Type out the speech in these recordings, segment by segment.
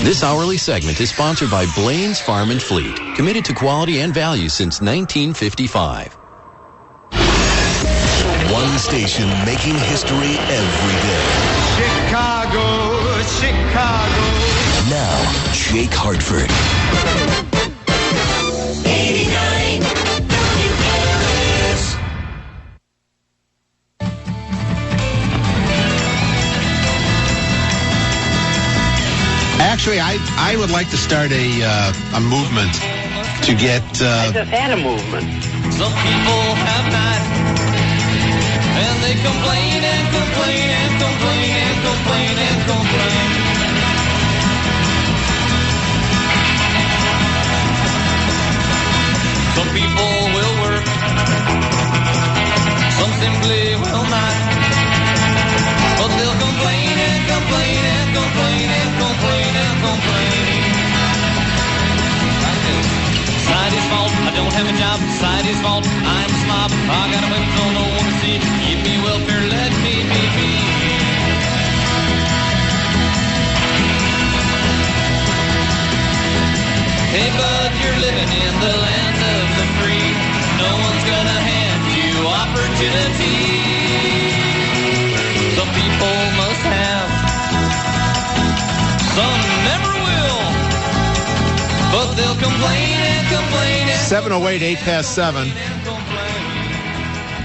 This hourly segment is sponsored by Blaine's Farm and Fleet, committed to quality and value since 1955. One station making history every day. Chicago, Chicago. Now, Jake Hartford. 89 WLS. Actually, I would like to start a movement to get... I just had a movement. Some people have not, and they complain and complain and complain and complain and complain. Some people will work, some simply will not, but they'll complain and complain and complain and complain and complain. Society's fault, I don't have a job. Society's fault, I'm a slob. I got a women, so no one to see. Give me welfare, let me be me. Hey bud, you're living in the land of the free. No one's gonna hand you opportunity. Some people must have, some never will, but they'll complain and complain and 7:08, 8 past 7.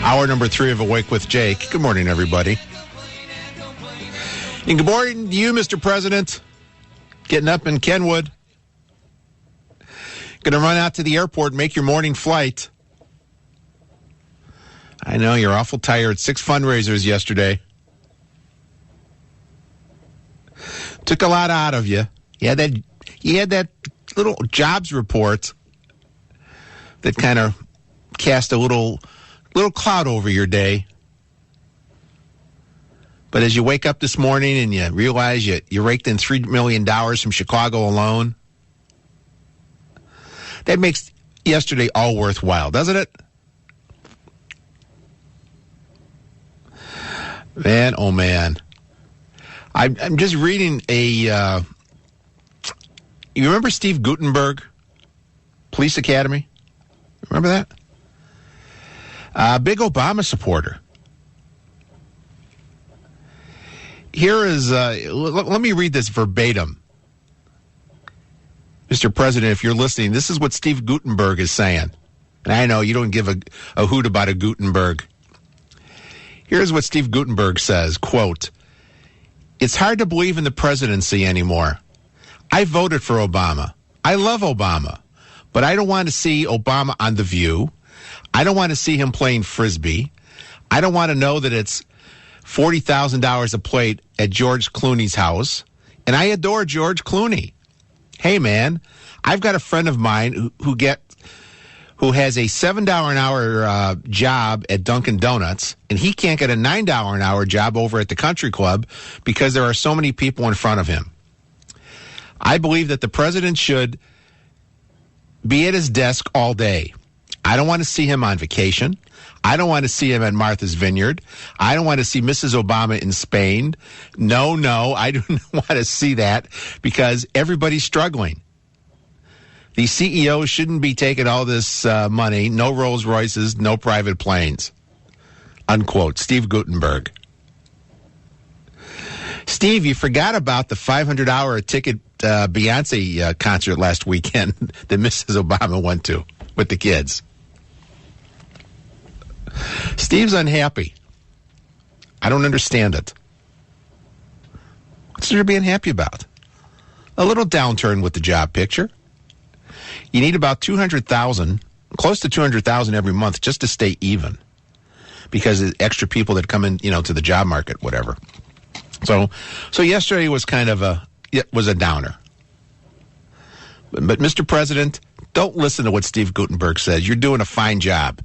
Hour number 3 of Awake with Jake. Good morning, everybody. And good morning to you, Mr. President. Getting up in Kenwood. Going to run out to the airport and make your morning flight. I know, you're awful tired. 6 fundraisers yesterday. Took a lot out of you. You had that little jobs report that kind of cast a little cloud over your day. But as you wake up this morning and you realize you raked in $3 million from Chicago alone, that makes yesterday all worthwhile, doesn't it? Man, oh man. I'm just reading you remember Steve Gutenberg, Police Academy? Remember that? Big Obama supporter. Here is, let me read this verbatim. Mr. President, if you're listening, this is what Steve Gutenberg is saying. And I know you don't give a hoot about a Gutenberg. Here's what Steve Gutenberg says, quote, "It's hard to believe in the presidency anymore. I voted for Obama. I love Obama. But I don't want to see Obama on The View. I don't want to see him playing Frisbee. I don't want to know that it's $40,000 a plate at George Clooney's house. And I adore George Clooney. Hey, man, I've got a friend of mine who has a $7 an hour job at Dunkin' Donuts, and he can't get a $9 an hour job over at the country club because there are so many people in front of him. I believe that the president should be at his desk all day. I don't want to see him on vacation. I don't want to see him at Martha's Vineyard. I don't want to see Mrs. Obama in Spain. No, I don't want to see that because everybody's struggling. The CEOs shouldn't be taking all this money. No Rolls Royces, no private planes. Unquote. Steve Gutenberg. Steve, you forgot about the $500 ticket Beyonce concert last weekend that Mrs. Obama went to with the kids. Steve's unhappy. I don't understand it. What's there being happy about? A little downturn with the job picture. You need about 200,000, close to 200,000 every month just to stay even, because of extra people that come in, to the job market, whatever. So yesterday was kind of a downer. But Mr. President, don't listen to what Steve Gutenberg says. You're doing a fine job.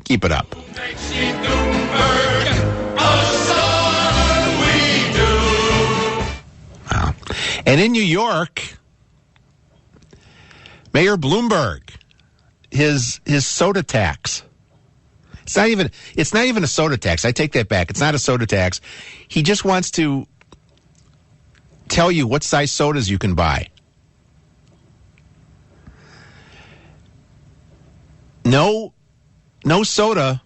Keep it up. Steve Gutenberg, a son we do. Wow. And in New York, Mayor Bloomberg, his soda tax. It's not even a soda tax. I take that back. It's not a soda tax. He just wants to tell you what size sodas you can buy. No soda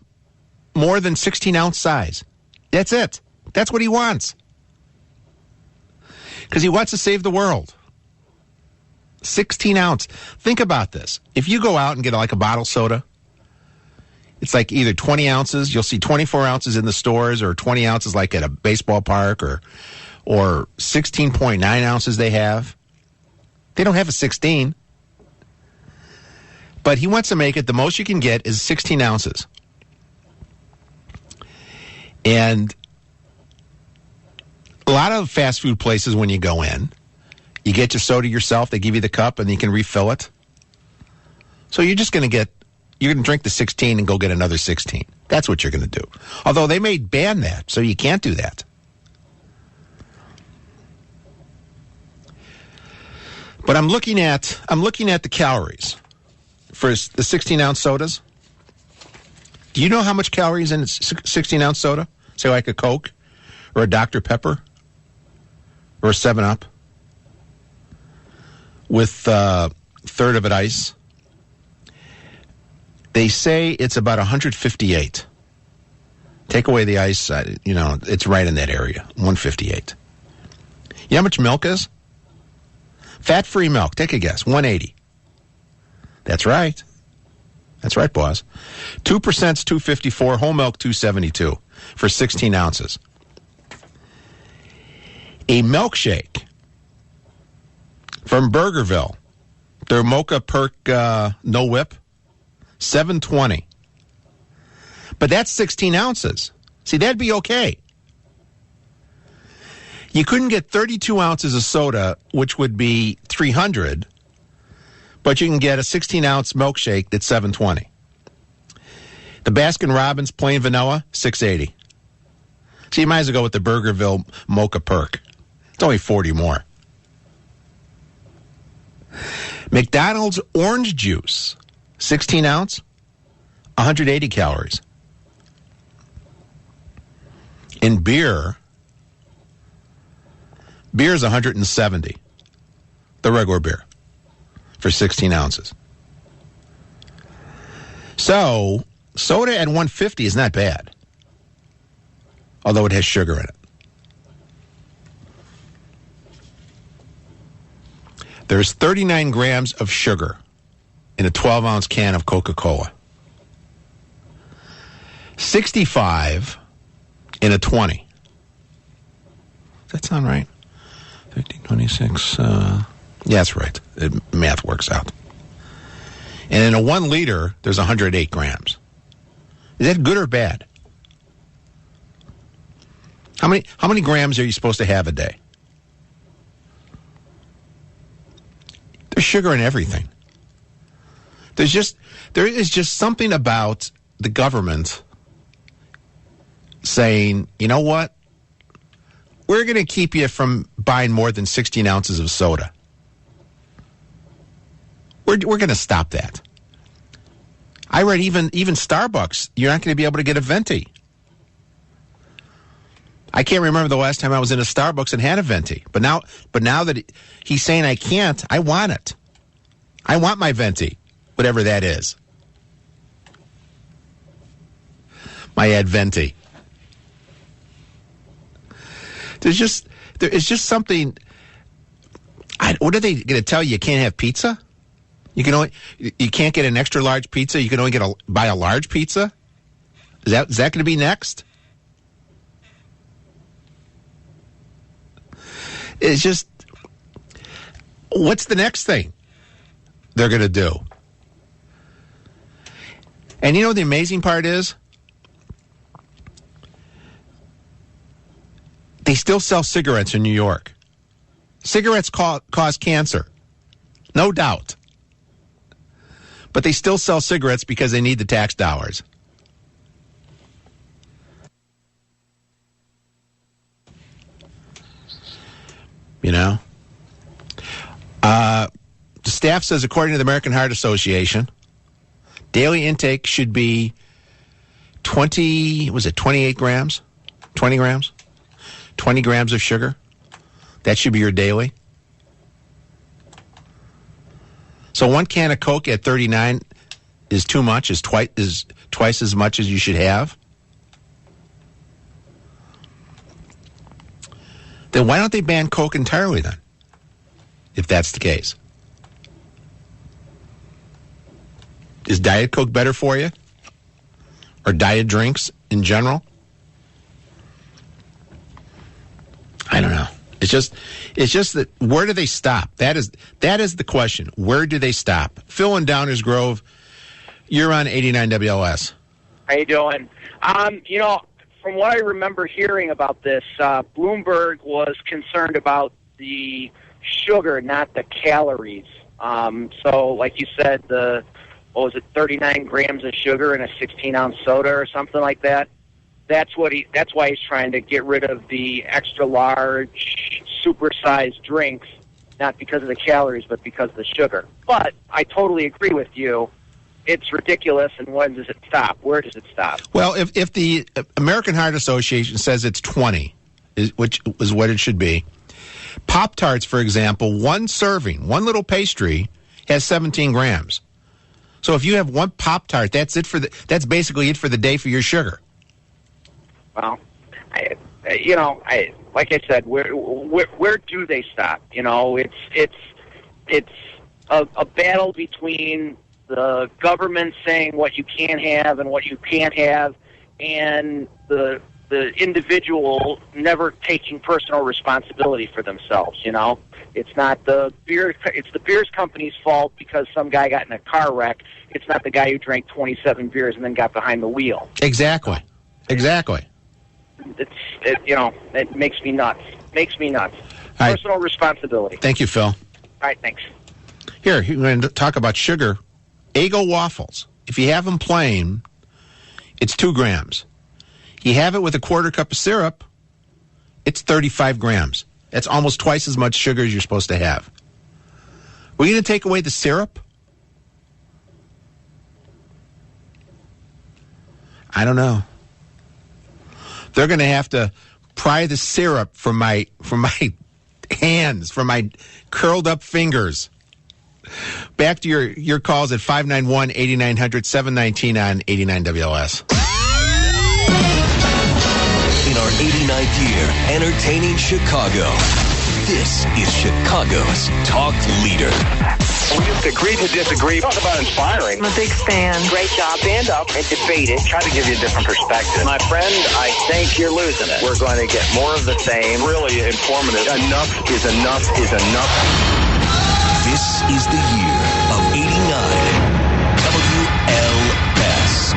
more than 16-ounce size. That's it. That's what he wants. Because he wants to save the world. 16-ounce. Think about this. If you go out and get like a bottle soda, it's like either 20 ounces. You'll see 24 ounces in the stores, or 20 ounces like at a baseball park, or 16.9 ounces they have. They don't have a 16. But he wants to make it, the most you can get is 16 ounces. And a lot of fast food places, when you go in, you get your soda yourself, they give you the cup, and you can refill it. So you're going to drink the 16 and go get another 16. That's what you're going to do. Although they may ban that, so you can't do that. But I'm looking at the calories for the 16-ounce sodas. Do you know how much calories in a 16-ounce soda? Say like a Coke or a Dr. Pepper or a 7-Up with a third of it ice. They say it's about 158. Take away the ice, it's right in that area, 158. You know how much milk is? Fat-free milk, take a guess, 180. That's right. That's right, boss. 2%'s 254, whole milk 272 for 16 ounces. A milkshake from Burgerville, their Mocha Perk No Whip, $7.20. But that's 16 ounces. See, that'd be okay. You couldn't get 32 ounces of soda, which would be $300, but you can get a 16-ounce milkshake that's $7.20. The Baskin-Robbins plain vanilla, $6.80. So you might as well go with the Burgerville Mocha Perk. It's only 40 more. McDonald's orange juice, 16 ounce, 180 calories. In beer's 170, the regular beer, for 16 ounces. So, soda at 150 is not bad, although it has sugar in it. There's 39 grams of sugar in a 12-ounce can of Coca-Cola. 65 in a 20. Does that sound right? 15, 26. Yeah, that's right. Math works out. And in a 1 liter, there's 108 grams. Is that good or bad? How many grams are you supposed to have a day? There's sugar in everything. There is just something about the government saying, you know what? We're going to keep you from buying more than 16 ounces of soda. We're going to stop that. I read even Starbucks, you're not going to be able to get a venti. I can't remember the last time I was in a Starbucks and had a venti. But now that he's saying I can't, I want it. I want my venti, whatever that is. My ad venti. There is just something. What are they going to tell you? You can't have pizza? You can't get an extra large pizza. You can only buy a large pizza. Is that going to be next? It's just, what's the next thing they're going to do? And you know what the amazing part is? They still sell cigarettes in New York. Cigarettes cause cancer, no doubt. But they still sell cigarettes because they need the tax dollars. You know? The staff says, according to the American Heart Association, daily intake should be 28 grams? 20 grams? 20 grams of sugar. That should be your daily. So one can of Coke at 39 is too much, is twice as much as you should have. Then why don't they ban Coke entirely then, if that's the case? Is Diet Coke better for you? Or diet drinks in general? I don't know. It's just that where do they stop? That is the question. Where do they stop? Phil in Downers Grove, you're on 89 WLS. How you doing? From what I remember hearing about this, Bloomberg was concerned about the sugar, not the calories. So, like you said, 39 grams of sugar in a 16-ounce soda or something like that? That's why he's trying to get rid of the extra large, super-sized drinks, not because of the calories, but because of the sugar. But I totally agree with you. It's ridiculous, and when does it stop? Where does it stop? Well, if the American Heart Association says it's 20, which is what it should be, Pop-Tarts, for example, one serving, one little pastry, has 17 grams. So if you have one Pop-Tart, that's basically it for the day for your sugar. Well, like I said, where do they stop? It's a battle between the government saying what you can have and what you can't have, and the individual never taking personal responsibility for themselves. It's not it's the beer company's fault because some guy got in a car wreck. It's not the guy who drank 27 beers and then got behind the wheel. Exactly. It makes me nuts. Right. Personal responsibility. Thank you, Phil. All right, thanks. Here, we're going to talk about sugar. Eggo waffles. If you have them plain, it's 2 grams. You have it with a quarter cup of syrup, it's 35 grams. That's almost twice as much sugar as you're supposed to have. We're going to take away the syrup? I don't know. They're going to have to pry the syrup from my hands, from my curled up fingers. Back to your calls at 591-8900, 719 on 89 WLS. In our 89th year, entertaining Chicago. This is Chicago's Talk Leader. We just agree to disagree. Talk about inspiring. I'm a big fan. Great job. Stand up and debate it. Try to give you a different perspective. My friend, I think you're losing it. We're going to get more of the same. Really informative. Enough is enough is enough. This is the year of 89 WLS.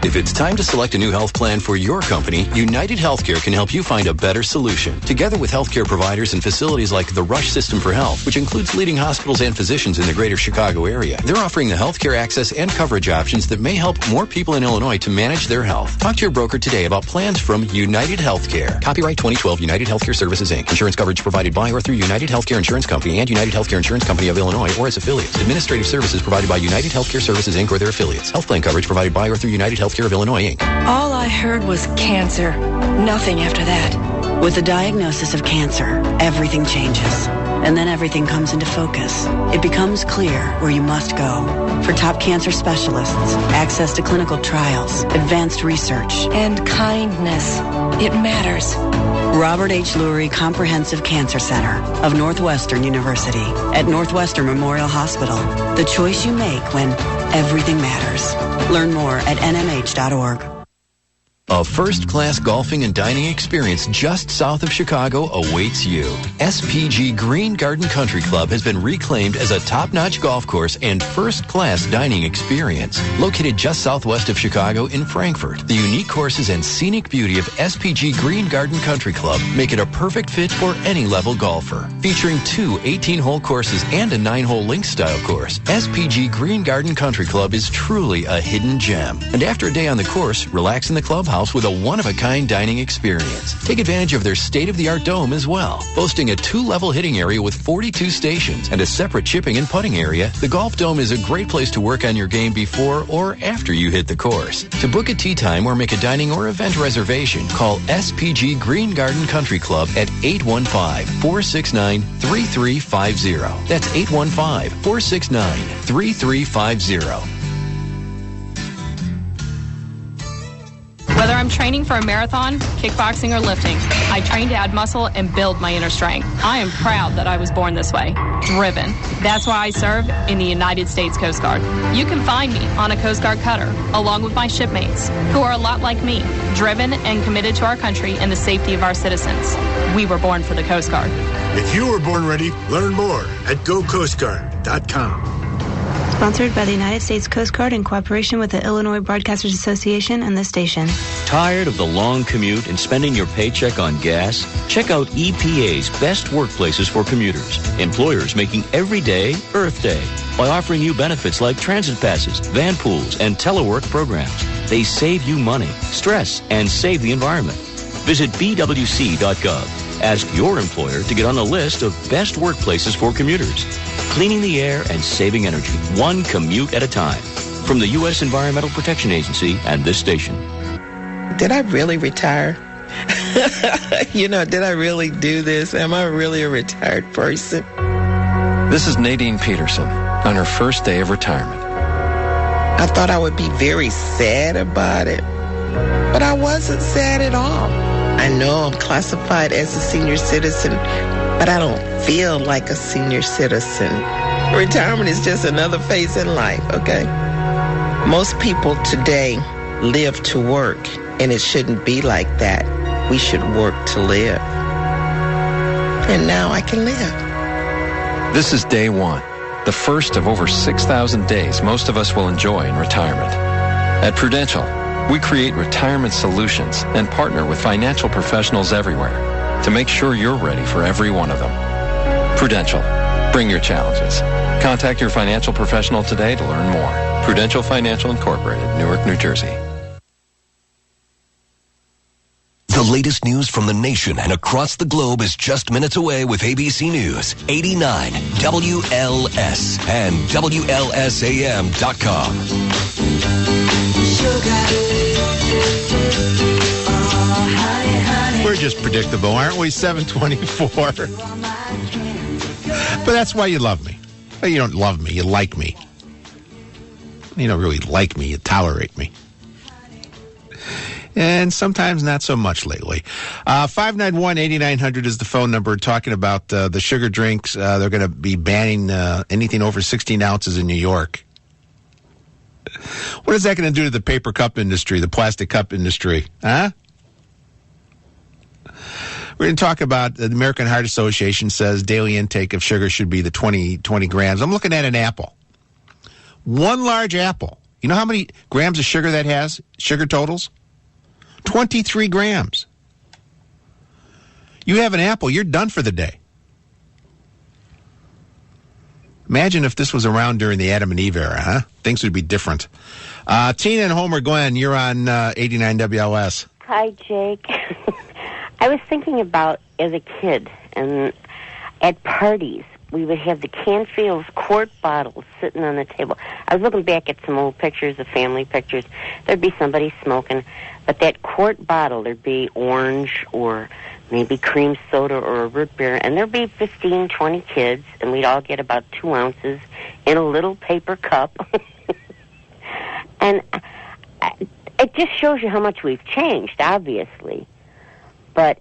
If it's time to select a new health plan for your company, United Healthcare can help you find a better solution. Together with healthcare providers and facilities like the Rush System for Health, which includes leading hospitals and physicians in the greater Chicago area, they're offering the healthcare access and coverage options that may help more people in Illinois to manage their health. Talk to your broker today about plans from United Healthcare. Copyright 2012 United Healthcare Services, Inc. Insurance coverage provided by or through United Healthcare Insurance Company and United Healthcare Insurance Company of Illinois or its affiliates. Administrative services provided by United Healthcare Services, Inc. or their affiliates. Health plan coverage provided by or through United Healthcare of Illinois, Inc. All I heard was cancer. Nothing after that. With the diagnosis of cancer, everything changes. And then everything comes into focus. It becomes clear where you must go. For top cancer specialists, access to clinical trials, advanced research, And kindness. It matters. Robert H. Lurie Comprehensive Cancer Center of Northwestern University at Northwestern Memorial Hospital. The choice you make when everything matters. Learn more at nmh.org. A first-class golfing and dining experience just south of Chicago awaits you. SPG Green Garden Country Club has been reclaimed as a top-notch golf course and first-class dining experience. Located just southwest of Chicago in Frankfort, the unique courses and scenic beauty of SPG Green Garden Country Club make it a perfect fit for any level golfer. Featuring 2 18-hole courses and a 9-hole links-style course, SPG Green Garden Country Club is truly a hidden gem. And after a day on the course, relax in the clubhouse house with a one-of-a-kind dining experience. Take advantage of their state-of-the-art dome as well. Boasting a 2-level hitting area with 42 stations and a separate chipping and putting area, the Golf Dome is a great place to work on your game before or after you hit the course. To book a tee time or make a dining or event reservation, call SPG Green Garden Country Club at 815-469-3350. That's 815-469-3350. Whether I'm training for a marathon, kickboxing, or lifting, I train to add muscle and build my inner strength. I am proud that I was born this way, driven. That's why I serve in the United States Coast Guard. You can find me on a Coast Guard cutter, along with my shipmates, who are a lot like me, driven and committed to our country and the safety of our citizens. We were born for the Coast Guard. If you were born ready, learn more at GoCoastGuard.com. Sponsored by the United States Coast Guard in cooperation with the Illinois Broadcasters Association and this station. Tired of the long commute and spending your paycheck on gas? Check out EPA's best workplaces for commuters. Employers making every day Earth Day by offering you benefits like transit passes, van pools, and telework programs. They save you money, stress, and save the environment. Visit bwc.gov. Ask your employer to get on the list of best workplaces for commuters. Cleaning the air and saving energy, one commute at a time. From the U.S. Environmental Protection Agency and this station. Did I really retire? Did I really do this? Am I really a retired person? This is Nadine Peterson on her first day of retirement. I thought I would be very sad about it, but I wasn't sad at all. I know I'm classified as a senior citizen, but I don't feel like a senior citizen. Retirement is just another phase in life, okay? Most people today live to work, and it shouldn't be like that. We should work to live. And now I can live. This is day one, the first of over 6,000 days most of us will enjoy in retirement. At Prudential, we create retirement solutions and partner with financial professionals everywhere to make sure you're ready for every one of them. Prudential, bring your challenges. Contact your financial professional today to learn more. Prudential Financial Incorporated, Newark, New Jersey. The latest news from the nation and across the globe is just minutes away with ABC News, 89 WLS and WLSAM.com. We're just predictable, aren't we? 724. But that's why you love me. Well, you don't love me, you like me. You don't really like me, you tolerate me. And sometimes not so much lately. 591-8900 is the phone number, talking about the sugar drinks. They're going to be banning anything over 16 ounces in New York. What is that going to do to the paper cup industry, the plastic cup industry? Huh? We're going to talk about the American Heart Association says daily intake of sugar should be the 20 grams. I'm looking at an apple. One large apple. You know how many grams of sugar that has? Sugar totals? 23 grams. You have an apple, you're done for the day. Imagine if this was around during the Adam and Eve era, huh? Things would be different. Tina and Homer Glenn, you're on 89 WLS. Hi, Jake. I was thinking about, as a kid, and at parties, we would have the Canfield's quart bottles sitting on the table. I was looking back at some old pictures, of family pictures. There'd be somebody smoking, but that quart bottle, there'd be orange or maybe cream soda or a root beer, and there'd be 15, 20 kids, and we'd all get about 2 ounces in a little paper cup. And it just shows you how much we've changed, obviously. But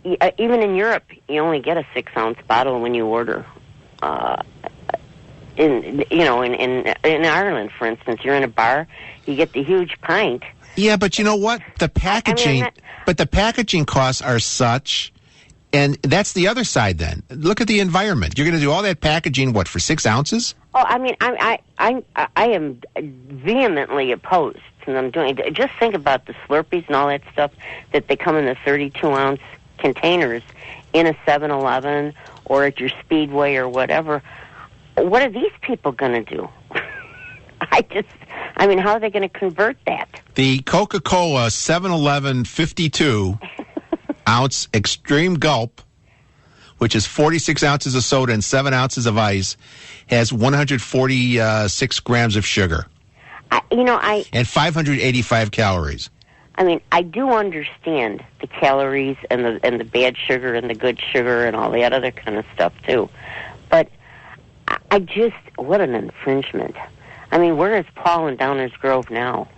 even in Europe, you only get a 6-ounce bottle when you order. In Ireland, for instance, you're in a bar, you get the huge pint. Yeah, but you know what? The packaging, the packaging costs are such, and that's the other side. Then look at the environment. You're going to do all that packaging, what, for 6 ounces? Oh, I mean, I am vehemently opposed to them doing it. Just think about the Slurpees and all that stuff that they come in the 32-ounce containers in a 7-Eleven or at your Speedway or whatever. What are these people going to do? I mean, how are they going to convert that? The Coca-Cola 7-Eleven 52-ounce Extreme Gulp, which is 46 ounces of soda and 7 ounces of ice, has 146 grams of sugar. And 585 calories. I mean, I do understand the calories and the bad sugar and the good sugar and all that other kind of stuff, too. But I just, what an infringement. I mean, where is Paul in Downers Grove now?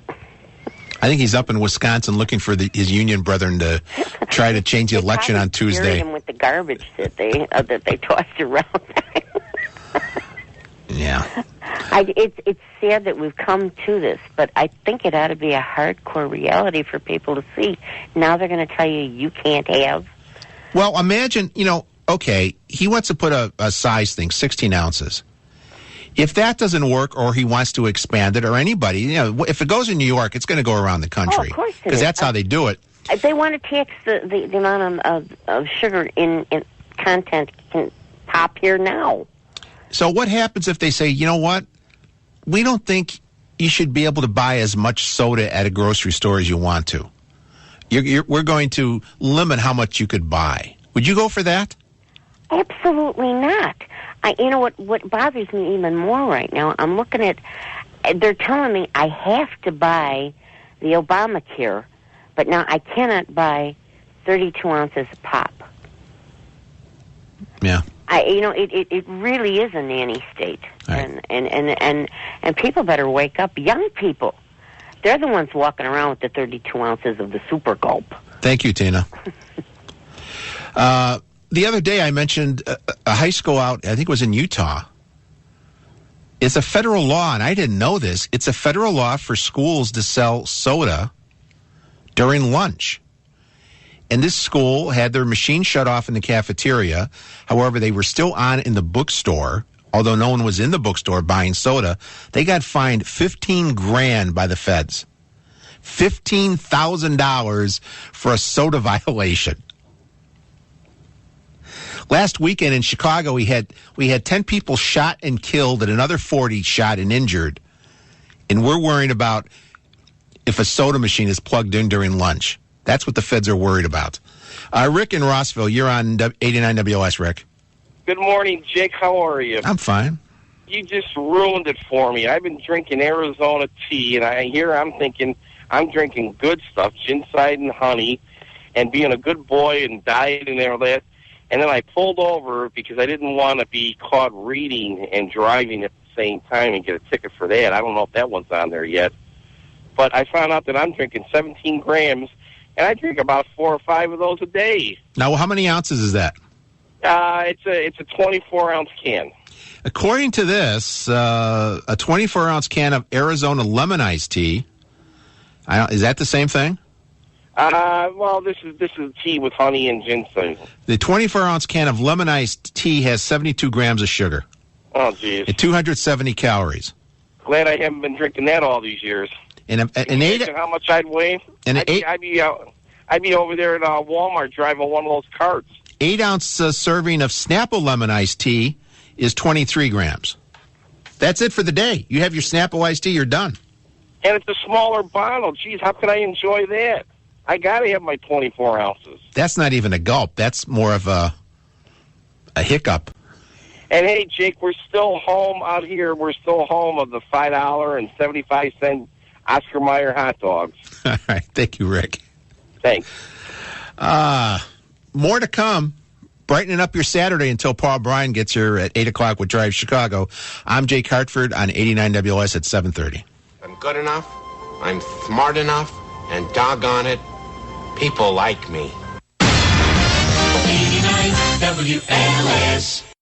I think he's up in Wisconsin looking for his union brethren to try to change the election on Tuesday. Buried him with the garbage that they tossed around. Yeah. It's sad that we've come to this, but I think it ought to be a hardcore reality for people to see. Now they're going to tell you can't have. Well, imagine, okay, he wants to put a size thing, 16 ounces. If that doesn't work, or he wants to expand it, or anybody, if it goes in New York, it's going to go around the country. Oh, of course it is. Because that's how they do it. They want to tax the amount of sugar in content can pop here now. So what happens if they say, you know what, we don't think you should be able to buy as much soda at a grocery store as you want to. We're going to limit how much you could buy. Would you go for that? Absolutely not. What bothers me even more right now, I'm looking at, they're telling me I have to buy the Obamacare, but now I cannot buy 32 ounces of pop. Yeah. It really is a nanny state. Right. And people better wake up. Young people, they're the ones walking around with the 32 ounces of the Super Gulp. Thank you, Tina. The other day I mentioned a high school out, I think it was in Utah. It's a federal law, and I didn't know this. It's a federal law for schools to sell soda during lunch. And this school had their machine shut off in the cafeteria. However, they were still on in the bookstore. Although no one was in the bookstore buying soda, they got fined $15,000 by the feds. $15,000 for a soda violation. Last weekend in Chicago, we had 10 people shot and killed and another 40 shot and injured. And we're worrying about if a soda machine is plugged in during lunch. That's what the feds are worried about. Rick in Rossville, you're on 89 WS, Rick. Good morning, Jake. How are you? I'm fine. You just ruined it for me. I've been drinking Arizona tea, and I'm thinking I'm drinking good stuff, ginseng and honey, and being a good boy and diet and all that. And then I pulled over because I didn't want to be caught reading and driving at the same time and get a ticket for that. I don't know if that one's on there yet. But I found out that I'm drinking 17 grams, and I drink about 4 or 5 of those a day. Now, how many ounces is that? It's a 24-ounce can. According to this, a 24-ounce can of Arizona lemon iced tea. Is that the same thing? Well, this is tea with honey and ginseng. The 24-ounce can of lemon iced tea has 72 grams of sugar. Oh, geez. And 270 calories. Glad I haven't been drinking that all these years. And how much I'd weigh? I'd be over there at Walmart driving one of those carts. 8-ounce serving of Snapple lemon iced tea is 23 grams. That's it for the day. You have your Snapple iced tea, you're done. And it's a smaller bottle. Geez, how can I enjoy that? I got to have my 24 ounces. That's not even a gulp. That's more of a hiccup. And, hey, Jake, we're still home out here. We're still home of the $5.75 Oscar Mayer hot dogs. All right. Thank you, Rick. Thanks. More to come. Brightening up your Saturday until Paul Bryan gets here at 8 o'clock with Drive Chicago. I'm Jake Hartford on 89 WS at 7:30. I'm good enough, I'm smart enough, and doggone it, people like me. 89 WLS.